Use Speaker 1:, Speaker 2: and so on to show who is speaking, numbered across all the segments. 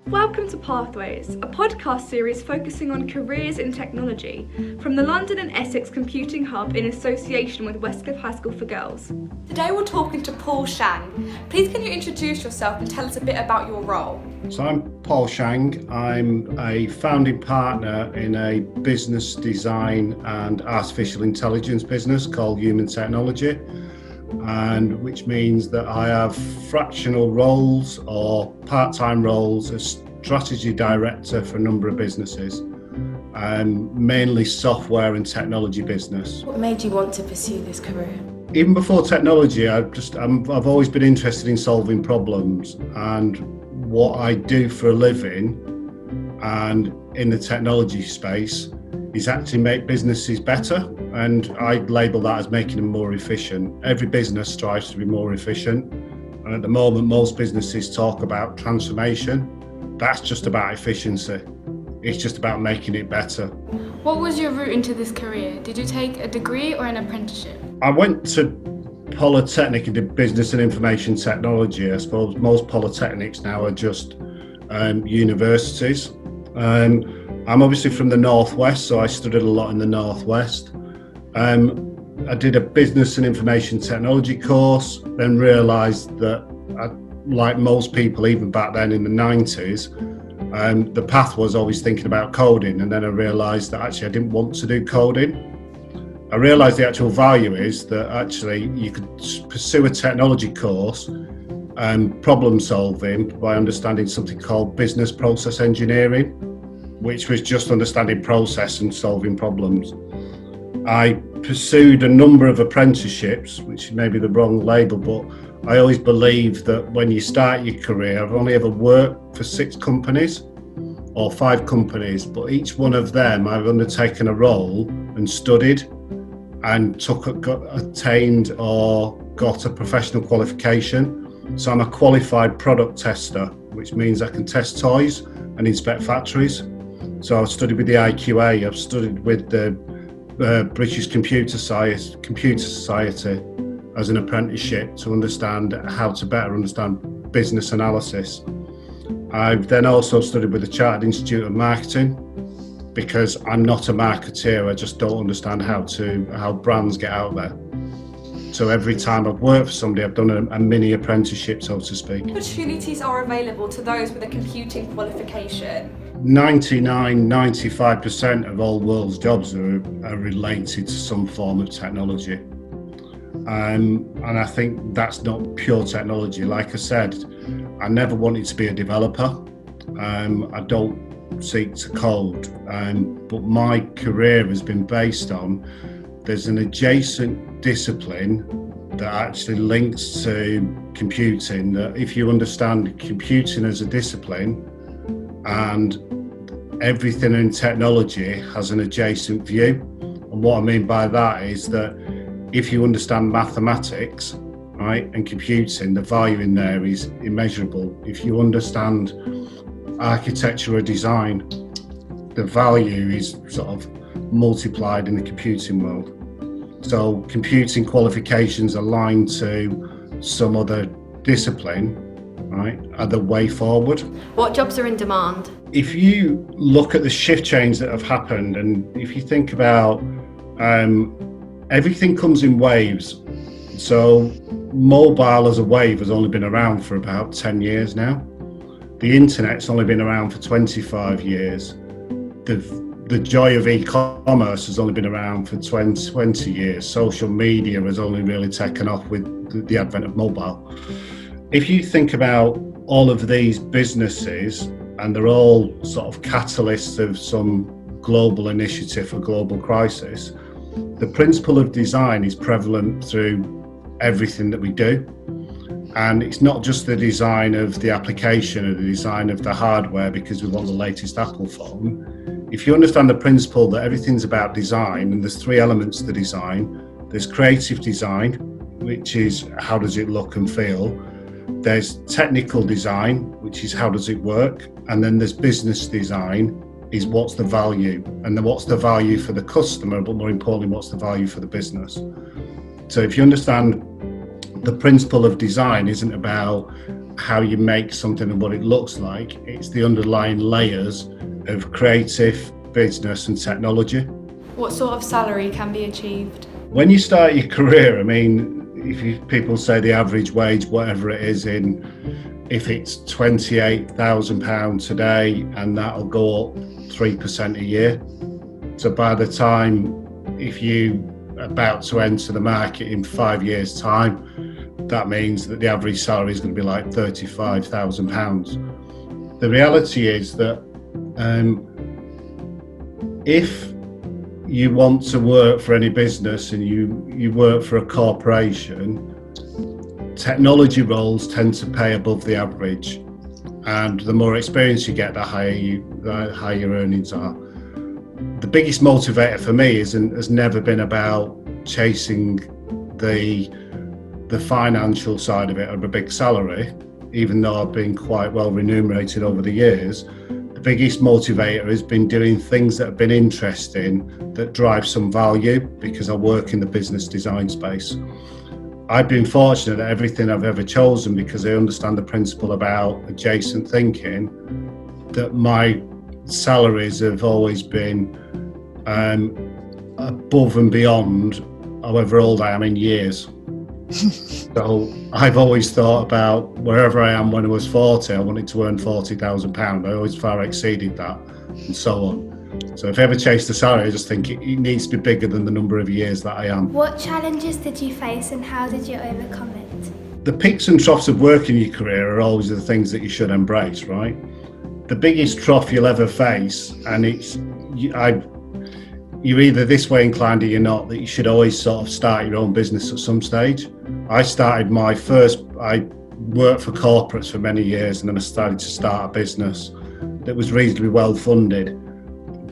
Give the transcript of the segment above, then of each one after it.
Speaker 1: Welcome to Pathways, a podcast series focusing on careers in technology from the London and Essex Computing Hub in association with Westcliff High School for Girls. Today we're talking to Paul Shang. Please can you introduce yourself and tell us a bit about your role?
Speaker 2: So I'm Paul Shang. I'm a founding partner in a business design and artificial intelligence business called Human Technology, and which means that I have fractional roles or part-time roles as strategy director for a number of businesses, mainly software and technology business.
Speaker 3: What made you want to pursue this career?
Speaker 2: Even before technology, I've always been interested in solving problems, and what I do for a living and in the technology space is actually make businesses better, and I label that as making them more efficient. Every business strives to be more efficient, and at the moment most businesses talk about transformation. That's just about efficiency. It's just about making it better.
Speaker 4: What was your route into this career? Did you take a degree or an apprenticeship?
Speaker 2: I went to Polytechnic and did business and information technology. I suppose most polytechnics now are just universities. I'm obviously from the Northwest, so I studied a lot in the Northwest. I did a business and information technology course, then realised that, like most people, even back then in the 90s, the path was always thinking about coding, and then I realised that actually I didn't want to do coding. I realised the actual value is that actually you could pursue a technology course problem solving by understanding something called business process engineering, which was just understanding process and solving problems. I pursued a number of apprenticeships, which may be the wrong label, but I always believe that when you start your career, I've only ever worked for 6 companies or 5 companies, but each one of them I've undertaken a role and studied and attained or got a professional qualification. So I'm a qualified product tester, which means I can test toys and inspect factories. So I've studied with the IQA, I've studied with the British Computer Society as an apprenticeship to understand how to better understand business analysis. I've then also studied with the Chartered Institute of Marketing, because I'm not a marketeer, I just don't understand how brands get out there. So every time I've worked for somebody, I've done a mini apprenticeship, so to speak.
Speaker 1: What opportunities are available to those with a computing qualification?
Speaker 2: 95% of all world's jobs are related to some form of technology. And I think that's not pure technology. Like I said, I never wanted to be a developer. I don't seek to code, but my career has been based on, there's an adjacent discipline that actually links to computing, that if you understand computing as a discipline, and everything in technology has an adjacent view. And what I mean by that is that if you understand mathematics, right, and computing, the value in there is immeasurable. If you understand architecture or design, the value is sort of multiplied in the computing world. So computing qualifications aligned to some other discipline, right, are the way forward.
Speaker 3: What jobs are in demand?
Speaker 2: If you look at the shift change that have happened, and if you think about everything comes in waves. So mobile as a wave has only been around for about 10 years now. The internet's only been around for 25 years. The joy of e-commerce has only been around for 20 years. Social media has only really taken off with the advent of mobile. If you think about all of these businesses, and they're all sort of catalysts of some global initiative or global crisis, the principle of design is prevalent through everything that we do. And it's not just the design of the application or the design of the hardware because we want the latest Apple phone. If you understand the principle that everything's about design, and there's 3 elements to design. There's creative design, which is how does it look and feel. There's technical design, which is how does it work. And then there's business design, is what's the value, and then what's the value for the customer, but more importantly, what's the value for the business. So if you understand the principle of design isn't about how you make something and what it looks like. It's the underlying layers of creative, business and technology.
Speaker 4: What sort of salary can be achieved?
Speaker 2: When you start your career, I mean, people say the average wage, whatever it is, if it's £28,000 today, and that'll go up 3% a year. So by the time, if you about to enter the market in 5 years' time, that means that the average salary is going to be like £35,000. The reality is that if you want to work for any business and you work for a corporation, technology roles tend to pay above the average, and the more experience you get, the higher your earnings are. The biggest motivator for me has never been about chasing the financial side of it, or a big salary, even though I've been quite well remunerated over the years. The biggest motivator has been doing things that have been interesting, that drive some value, because I work in the business design space. I've been fortunate that everything I've ever chosen, because I understand the principle about adjacent thinking, that my salaries have always been above and beyond however old I am in years. So I've always thought about wherever I am when I was 40, I wanted to earn £40,000. I always far exceeded that, and so on. So if I ever chase the salary, I just think it needs to be bigger than the number of years that I am.
Speaker 5: What challenges did you face and how did you overcome it?
Speaker 2: The peaks and troughs of work in your career are always the things that you should embrace, right? The biggest trough you'll ever face, and you're either this way inclined or you're not, that you should always sort of start your own business at some stage. I worked for corporates for many years, and then I started to start a business that was reasonably well funded.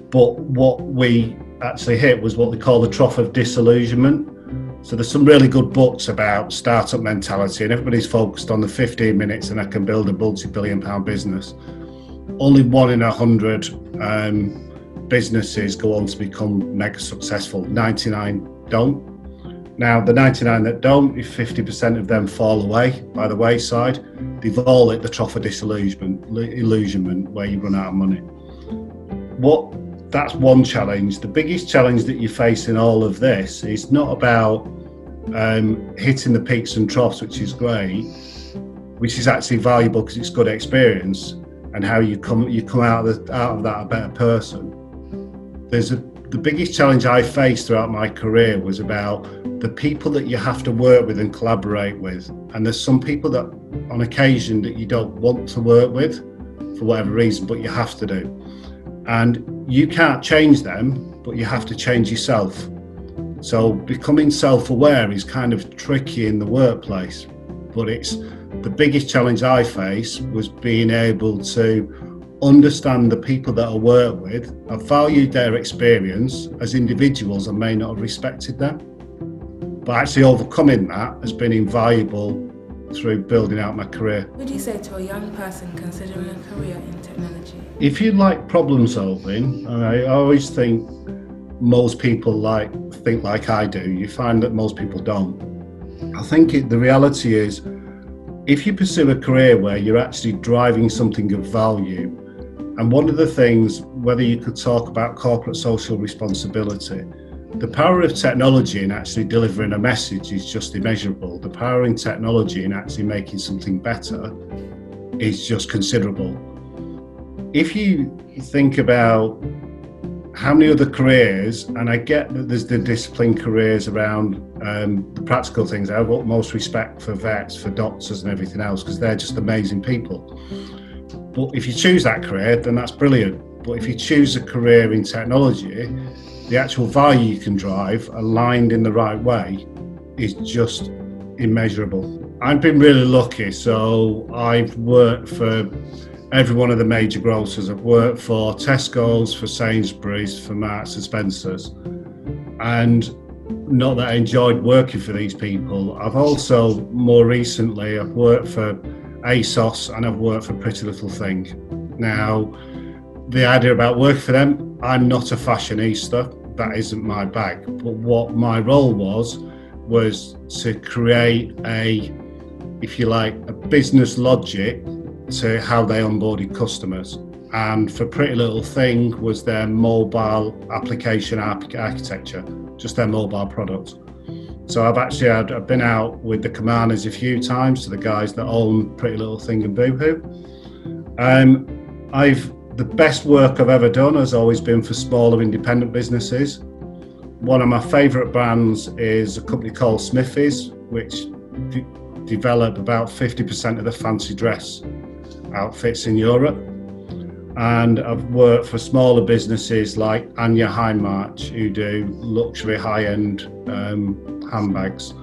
Speaker 2: But what we actually hit was what they call the trough of disillusionment. So there's some really good books about startup mentality, and everybody's focused on the 15 minutes and I can build a multi-billion-pound business. Only 1 in 100 businesses go on to become mega successful. 99 don't. Now, the 99 that don't, if 50% of them fall away by the wayside, they've all hit the trough of disillusionment, where you run out of money. That's one challenge. The biggest challenge that you face in all of this is not about hitting the peaks and troughs, which is great, which is actually valuable because it's good experience, and how you come out of that a better person. The biggest challenge I faced throughout my career was about the people that you have to work with and collaborate with. And there's some people that on occasion that you don't want to work with for whatever reason, but you have to do. And you can't change them, but you have to change yourself. So becoming self-aware is kind of tricky in the workplace, but it's the biggest challenge I face was being able to understand the people that I work with. I've valued their experience as individuals. I may not have respected them, but actually overcoming that has been invaluable through building out my career.
Speaker 6: What would you say to a young person considering a career in technology?
Speaker 2: If you like problem solving, I always think most people think like I do. You find that most people don't. I think the reality is, if you pursue a career where you're actually driving something of value, and one of the things, whether you could talk about corporate social responsibility, the power of technology in actually delivering a message is just immeasurable. The power in technology in actually making something better is just considerable. If you think about how many other careers, and I get that there's the discipline careers around the practical things. I have utmost respect for vets, for doctors and everything else, because they're just amazing people. But if you choose that career, then that's brilliant. But if you choose a career in technology, the actual value you can drive, aligned in the right way, is just immeasurable. I've been really lucky. So I've worked for every one of the major grocers. I've worked for Tesco's, for Sainsbury's, for Marks and Spencer's. And not that I enjoyed working for these people. I've also, more recently, I've worked for ASOS and I've worked for Pretty Little Thing. Now, the idea about working for them, I'm not a fashionista. That isn't my bag. But what my role was was to create if you like, a business logic to how they onboarded customers. And for Pretty Little Thing was their mobile application architecture, just their mobile product. So I've been out with the commanders a few times, to the guys that own Pretty Little Thing and Boohoo. The best work I've ever done has always been for smaller independent businesses. One of my favourite brands is a company called Smithies, which develop about 50% of the fancy dress outfits in Europe. And I've worked for smaller businesses like Anya Hindmarch, who do luxury high-end handbags.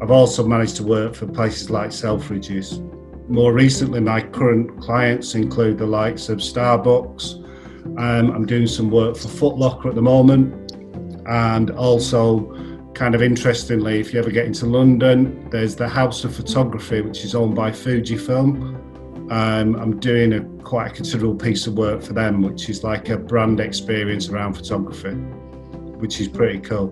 Speaker 2: I've also managed to work for places like Selfridges. More recently, my current clients include the likes of Starbucks. I'm doing some work for Foot Locker at the moment. And also, kind of interestingly, if you ever get into London, there's the House of Photography, which is owned by Fujifilm. I'm doing quite a considerable piece of work for them, which is like a brand experience around photography, which is pretty cool.